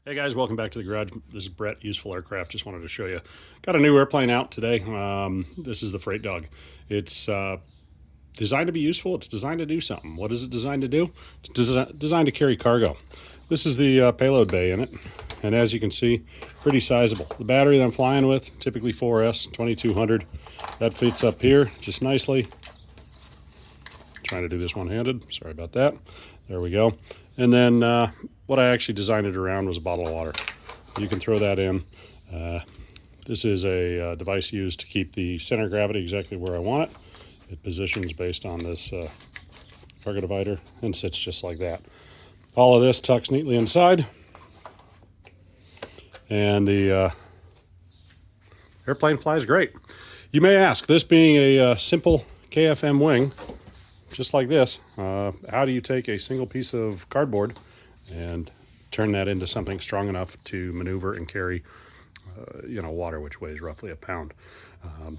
Hey guys, welcome back to the garage. This is Brett, Useful Aircraft. Just wanted to show you. Got a new airplane out today. This is the Freightdog. It's designed to be useful. It's designed to do something. What is it designed to do? It's designed to carry cargo. This is the payload bay in it. And as you can see, pretty sizable. The battery that I'm flying with, typically 4S 2200. That fits up here just nicely. Trying to do this one-handed. Sorry about that. There we go. And then what I actually designed it around was a bottle of water. You can throw that in. This is a device used to keep the center of gravity exactly where I want it. It positions based on this cargo divider and sits just like that. All of this tucks neatly inside. And the airplane flies great. You may ask, this being a simple KFM wing, just like this, how do you take a single piece of cardboard and turn that into something strong enough to maneuver and carry, water, which weighs roughly a pound?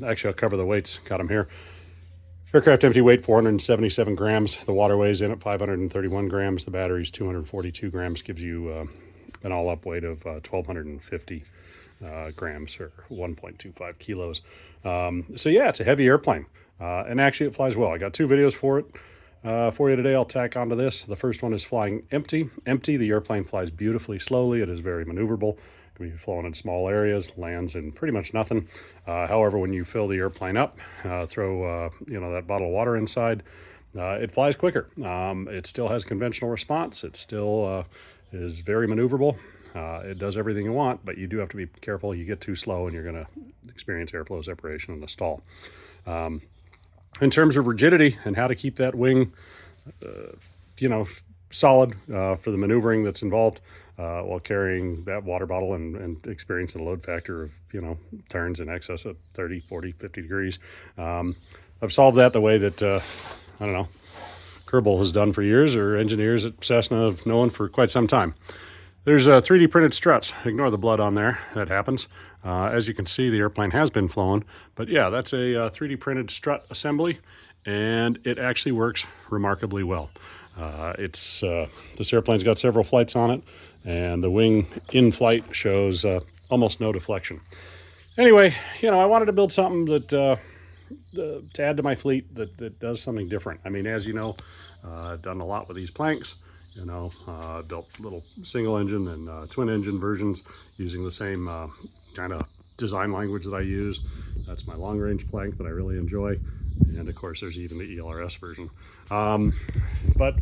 Actually, I'll cover the weights. Got them here. Aircraft empty weight 477 grams. The water weighs in at 531 grams. The battery's 242 grams. Gives you an all-up weight of 1,250 grams, or 1.25 kilos. So yeah, it's a heavy airplane. And actually it flies well. I got two videos for it for you today. I'll tack onto this. The first one is flying empty. Empty, the airplane flies beautifully slowly. It is very maneuverable. It can be flown in small areas, lands in pretty much nothing. However, when you fill the airplane up, throw that bottle of water inside, it flies quicker. It still has conventional response. It still is very maneuverable. It does everything you want, but you do have to be careful. You get too slow and you're going to experience airflow separation and a stall. In terms of rigidity and how to keep that wing, solid for the maneuvering that's involved while carrying that water bottle and experiencing the load factor of, turns in excess of 30, 40, 50 degrees. I've solved that the way that, Kerbal has done for years, or engineers at Cessna have known for quite some time. There's 3D printed struts. Ignore the blood on there. That happens. As you can see, the airplane has been flown. But yeah, that's a 3D printed strut assembly, and it actually works remarkably well. This airplane's got several flights on it, and the wing in flight shows almost no deflection. Anyway, I wanted to build something that to add to my fleet that does something different. I mean, as you know, I've done a lot with these planks. Built little single engine and twin engine versions using the same kind of design language that I use. That's my long range plank that I really enjoy. And of course, there's even the ELRS version. But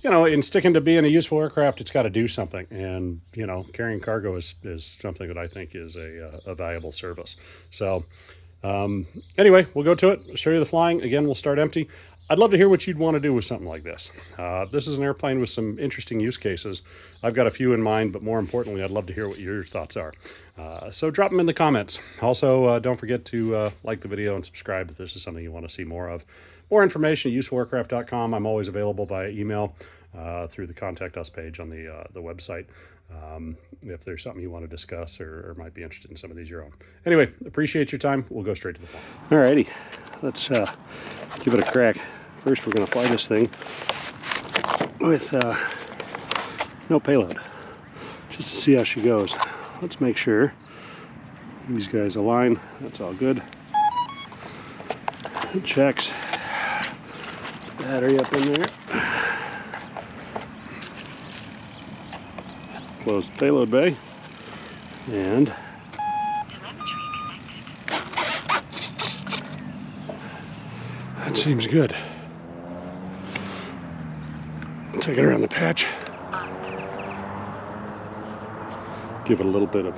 in sticking to being a useful aircraft, it's got to do something. And, carrying cargo is something that I think is a valuable service. So anyway, we'll go to it. I'll show you the flying. Again, we'll start empty. I'd love to hear what you'd want to do with something like this. This is an airplane with some interesting use cases. I've got a few in mind, but more importantly, I'd love to hear what your thoughts are. So drop them in the comments. Also, don't forget to like the video and subscribe if this is something you want to see more of. More information at usefullaircraft.com. I'm always available via email through the Contact Us page on the website. If there's something you want to discuss or might be interested in some of these your own. Anyway, appreciate your time. We'll go straight to the phone. Alrighty, let's give it a crack. First, we're going to fly this thing with no payload, just to see how she goes. Let's make sure these guys align. That's all good. It checks. Battery up in there. Close the payload bay, and that seems good. Take it around the patch. Give it a little bit of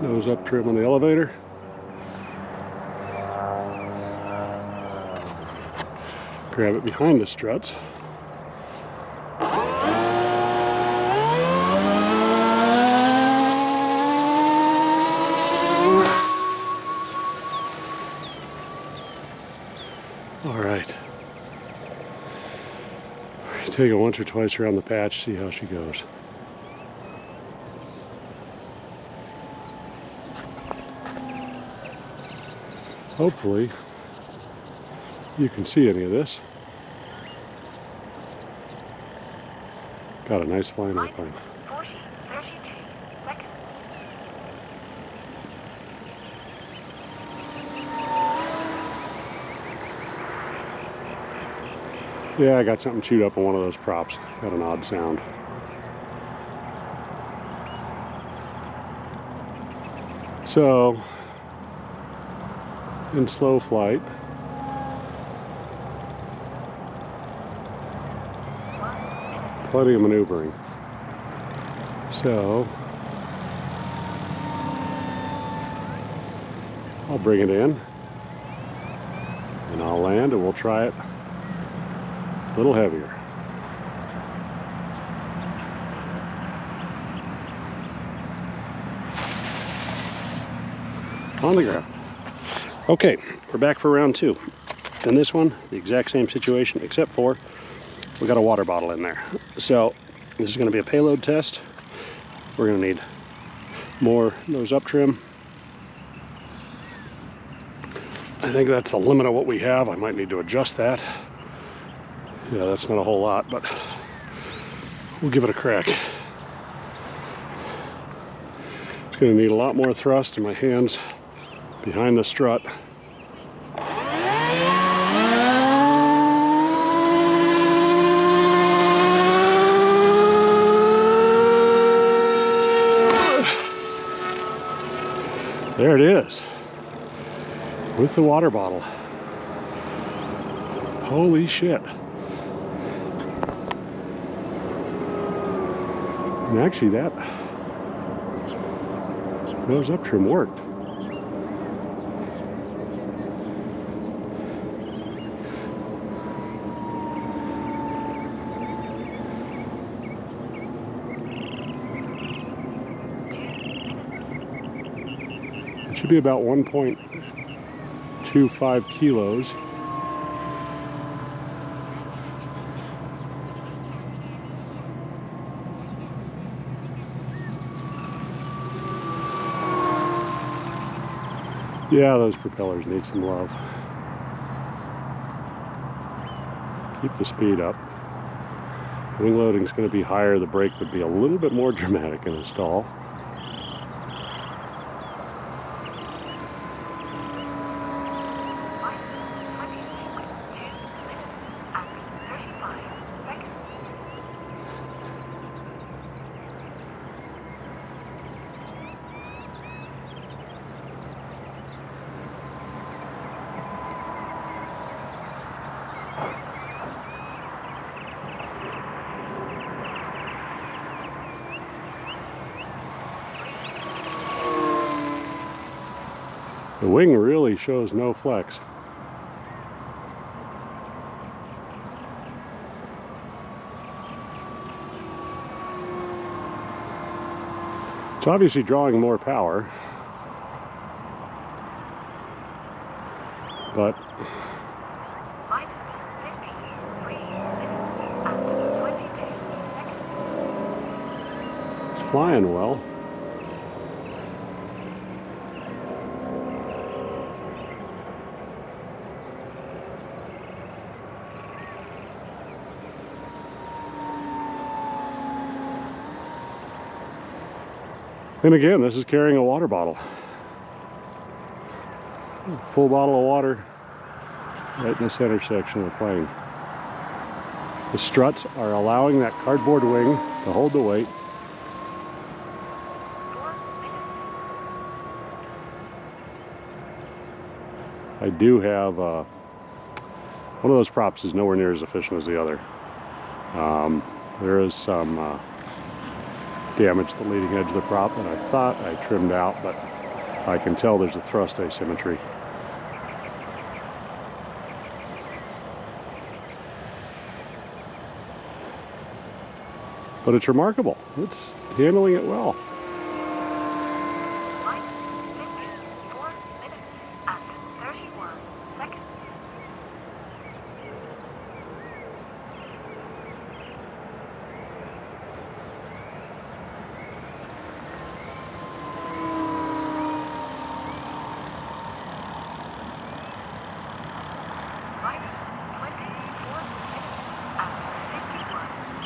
nose up trim on the elevator. Grab it behind the struts. All right. Take it once or twice around the patch, see how she goes. Hopefully, you can see any of this. Got a nice flying airplane. Yeah, I got something chewed up on one of those props. Got an odd sound. So, in slow flight, plenty of maneuvering. So, I'll bring it in, and I'll land, and we'll try it a little heavier. On the ground. Okay, we're back for round two. And this one, the exact same situation, except for we got a water bottle in there. So this is going to be a payload test. We're going to need more nose up trim. I think that's the limit of what we have. I might need to adjust that. Yeah, that's not a whole lot, but we'll give it a crack. It's going to need a lot more thrust in my hands behind the strut. There it is, with the water bottle. Holy shit. And actually that nose up trim worked. It should be about 1.25 kilos. Yeah, those propellers need some love. Keep the speed up. Wing loading is going to be higher. The brake would be a little bit more dramatic in a stall. The wing really shows no flex. It's obviously drawing more power, but it's flying well. And again, this is carrying a water bottle. Full bottle of water right in the center section of the plane. The struts are allowing that cardboard wing to hold the weight. I do have one of those props is nowhere near as efficient as the other. There is some damage to the leading edge of the prop that I thought I trimmed out, but I can tell there's a thrust asymmetry. But it's remarkable. It's handling it well.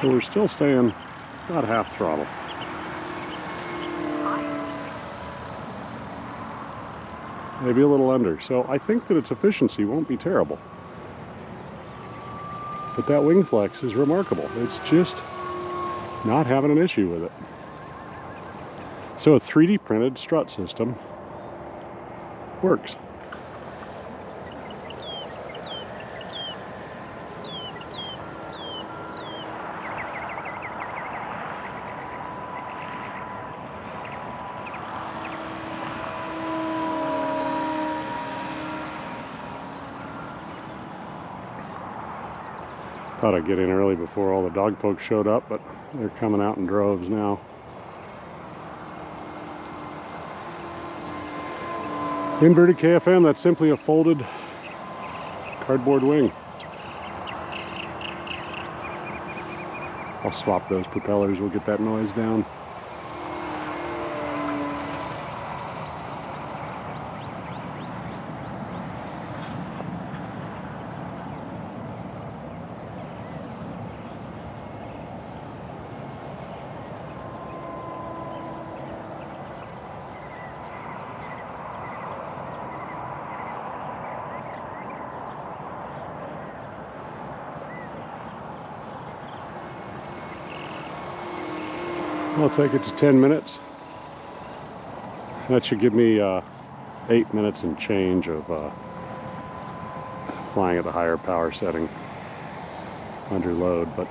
So we're still staying about half throttle. Maybe a little under. So I think that its efficiency won't be terrible. But that wing flex is remarkable. It's just not having an issue with it. So a 3D printed strut system works. Thought I'd get in early before all the dog folks showed up, but they're coming out in droves now. Inverted KFM, that's simply a folded cardboard wing. I'll swap those propellers, we'll get that noise down. I'll take it to 10 minutes. That should give me 8 minutes and change of flying at the higher power setting under load. But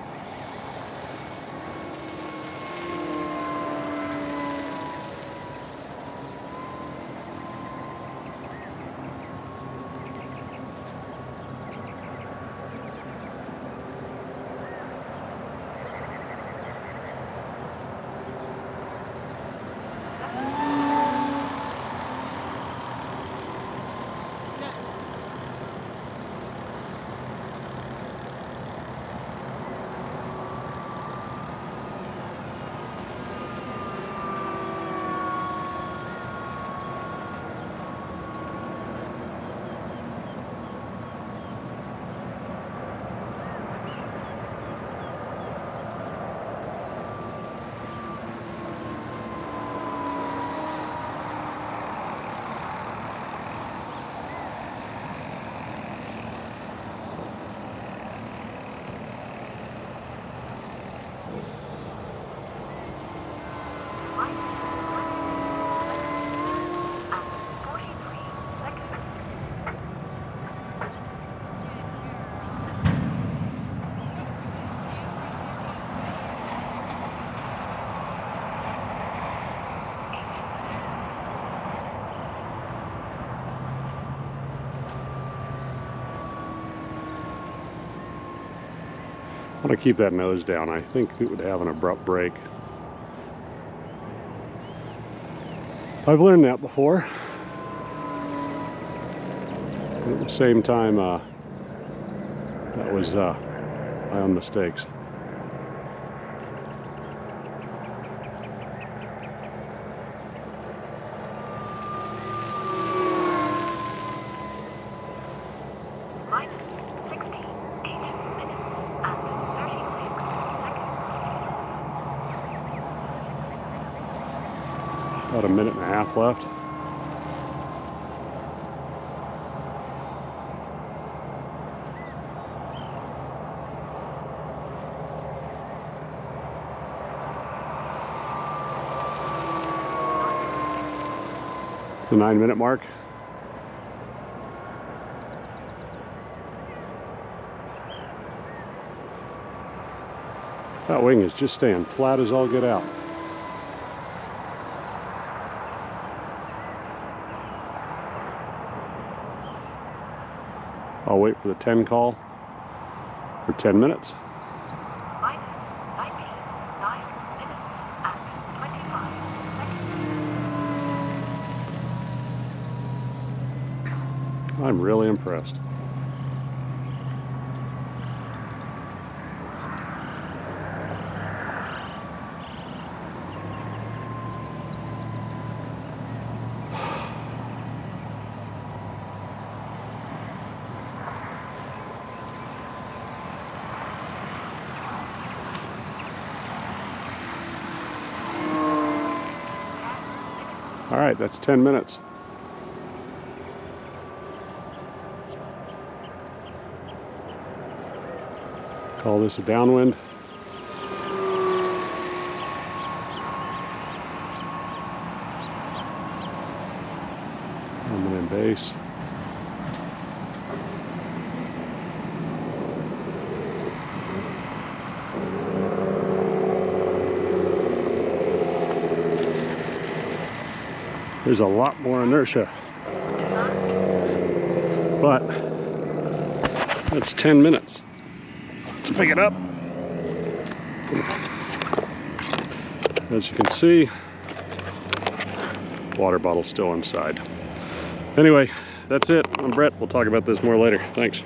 I want to keep that nose down. I think it would have an abrupt break. I've learned that before. But at the same time, that was my own mistakes. About a minute and a half left. It's the 9-minute mark. That wing is just staying flat as all get out. I'll wait for the 10 call for 10 minutes. -19 minutes and 25 seconds. I'm really impressed. All right, that's 10 minutes. Call this a downwind. Coming in base. There's a lot more inertia, but that's 10 minutes. Let's pick it up. As you can see, water bottle's still inside. Anyway, that's it. I'm Brett. We'll talk about this more later. Thanks.